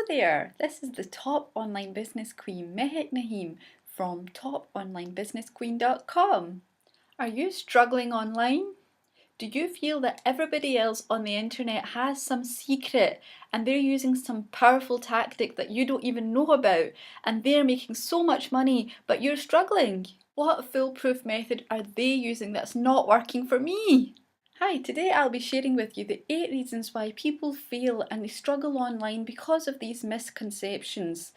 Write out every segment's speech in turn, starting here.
there, this is the top online business queen, Mehek Naheem from toponlinebusinessqueen.com. Are you struggling online? Do you feel that everybody else on the internet has some secret and they're using some powerful tactic that you don't even know about and they're making so much money but you're struggling? What foolproof method are they using that's not working for me? Hi, today I'll be sharing with you the 8 reasons why people fail and they struggle online because of these misconceptions,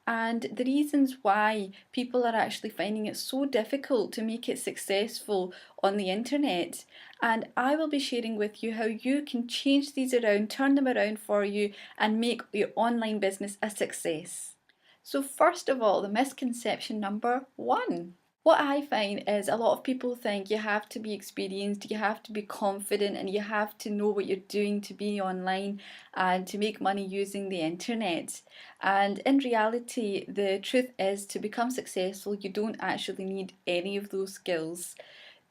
and the reasons why people are actually finding it so difficult to make it successful on the internet. And I will be sharing with you how you can change these around, turn them around for you, and make your online business a success. So first of all, the misconception number 1. What I find is a lot of people think you have to be experienced, you have to be confident, and you have to know what you're doing to be online and to make money using the internet. And in reality, the truth is to become successful, you don't actually need any of those skills.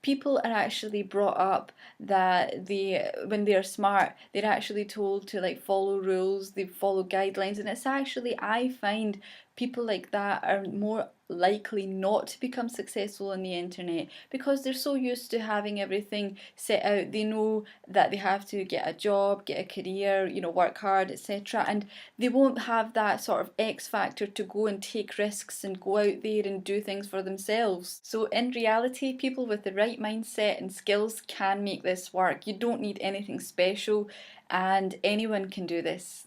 People are actually brought up that when they're smart, they're actually told to like follow rules, they follow guidelines, and it's actually, I find, people like that are more likely not to become successful on the internet because they're so used to having everything set out. They know that they have to get a job, get a career, work hard, etc., and they won't have that sort of X factor to go and take risks and go out there and do things for themselves. So in reality, people with the right mindset and skills can make this work. You don't need anything special and anyone can do this.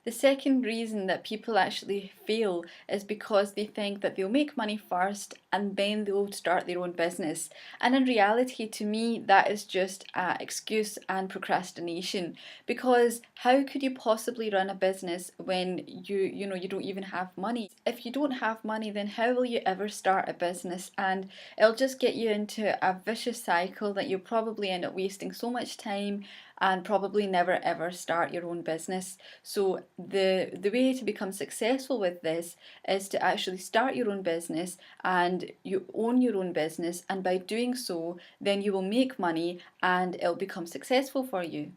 The second reason that people actually fail is because they think that they'll make money first and then they'll start their own business. And in reality, to me, that is just an excuse and procrastination. Because how could you possibly run a business when you don't even have money? If you don't have money, then how will you ever start a business? And it'll just get you into a vicious cycle that you'll probably end up wasting so much time and probably never ever start your own business. So the way to become successful with this is to actually start your own business and you own your own business, and by doing so then you will make money and it'll become successful for you.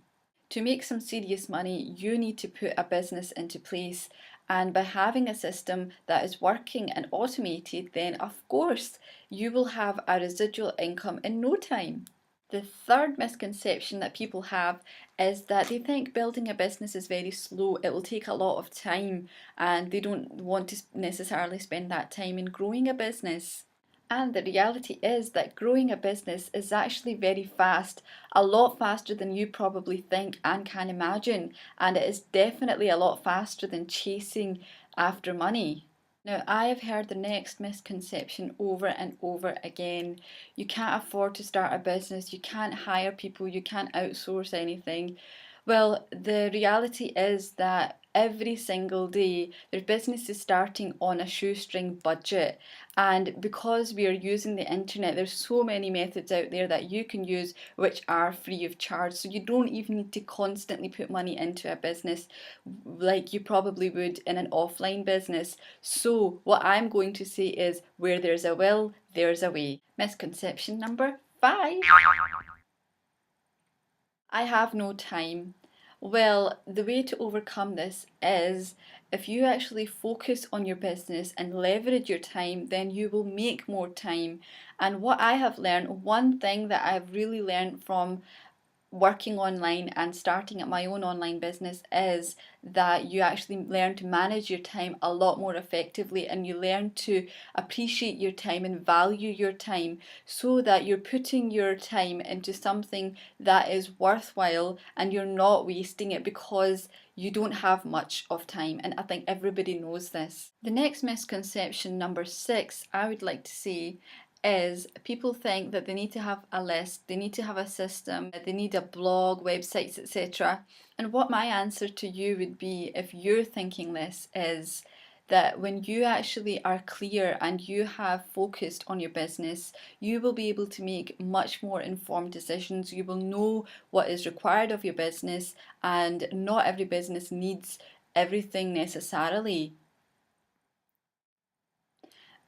To make some serious money, you need to put a business into place, and by having a system that is working and automated, then of course you will have a residual income in no time. The third misconception that people have is that they think building a business is very slow, it will take a lot of time, and they don't want to necessarily spend that time in growing a business. And the reality is that growing a business is actually very fast, a lot faster than you probably think and can imagine, and it is definitely a lot faster than chasing after money. Now, I have heard the next misconception over and over again. You can't afford to start a business, you can't hire people, you can't outsource anything. Well, the reality is that every single day there's businesses starting on a shoestring budget, and because we are using the internet, there's so many methods out there that you can use which are free of charge, so you don't even need to constantly put money into a business like you probably would in an offline business. So what I'm going to say is, where there's a will, there's a way. Misconception number 5. I have no time. Well, the way to overcome this is, if you actually focus on your business and leverage your time, then you will make more time. And what I have learned, one thing that I've really learned from working online and starting at my own online business, is that you actually learn to manage your time a lot more effectively, and you learn to appreciate your time and value your time, so that you're putting your time into something that is worthwhile and you're not wasting it because you don't have much of time, and I think everybody knows this. The next misconception, number 6, I would like to say, is people think that they need to have a list, they need to have a system, they need a blog, websites, etc. And what my answer to you would be, if you're thinking this, is that when you actually are clear and you have focused on your business, you will be able to make much more informed decisions. You will know what is required of your business, and not every business needs everything necessarily.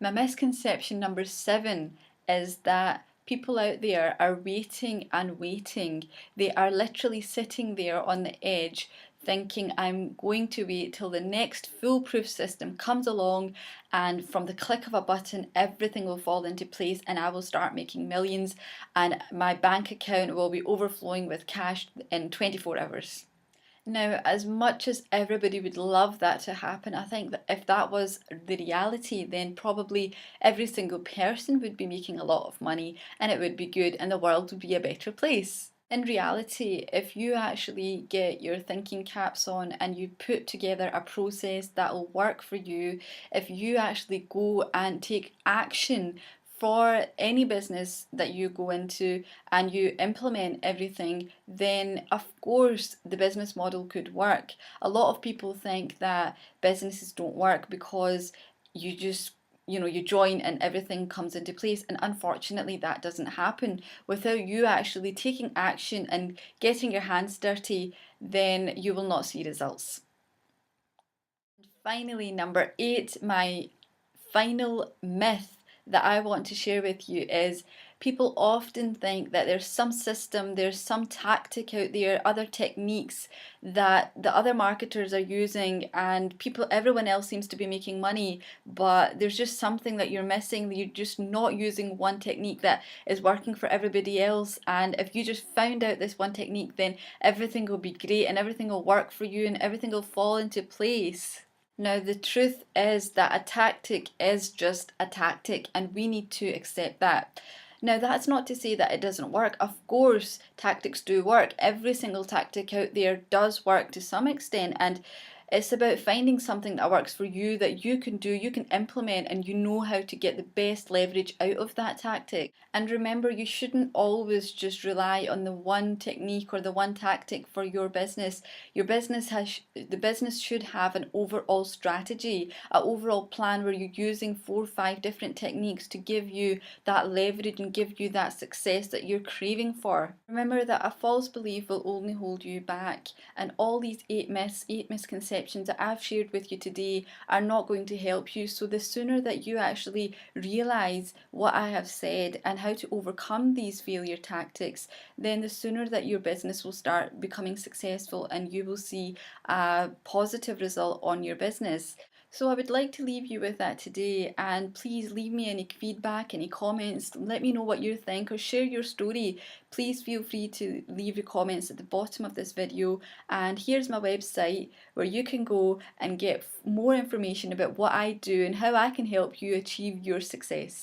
My misconception number 7 is that people out there are waiting and waiting. They are literally sitting there on the edge thinking I'm going to wait till the next foolproof system comes along and from the click of a button everything will fall into place and I will start making millions and my bank account will be overflowing with cash in 24 hours. Now, as much as everybody would love that to happen, I think that if that was the reality, then probably every single person would be making a lot of money and it would be good and the world would be a better place. In reality, if you actually get your thinking caps on and you put together a process that will work for you, if you actually go and take action for any business that you go into and you implement everything, then of course the business model could work. A lot of people think that businesses don't work because you just you join and everything comes into place, and unfortunately that doesn't happen without you actually taking action and getting your hands dirty. Then you will not see results. Finally, number 8, my final myth that I want to share with you is people often think that there's some system, there's some tactic out there, other techniques that the other marketers are using and everyone else seems to be making money, but there's just something that you're missing. You're just not using one technique that is working for everybody else, and if you just found out this one technique, then everything will be great and everything will work for you and everything will fall into place. Now, the truth is that a tactic is just a tactic, and we need to accept that. Now, that's not to say that it doesn't work. Of course, tactics do work. Every single tactic out there does work to some extent, and it's about finding something that works for you that you can do, you can implement, and you know how to get the best leverage out of that tactic. And remember, you shouldn't always just rely on the one technique or the one tactic for your business. The business should have an overall strategy, an overall plan where you're using 4 or 5 different techniques to give you that leverage and give you that success that you're craving for. Remember that a false belief will only hold you back, and all these 8 misconceptions that I've shared with you today are not going to help you. So the sooner that you actually realize what I have said and how to overcome these failure tactics, then the sooner that your business will start becoming successful and you will see a positive result on your business. So I would like to leave you with that today, and please leave me any feedback, any comments, let me know what you think or share your story. Please feel free to leave your comments at the bottom of this video, and here's my website where you can go and get more information about what I do and how I can help you achieve your success.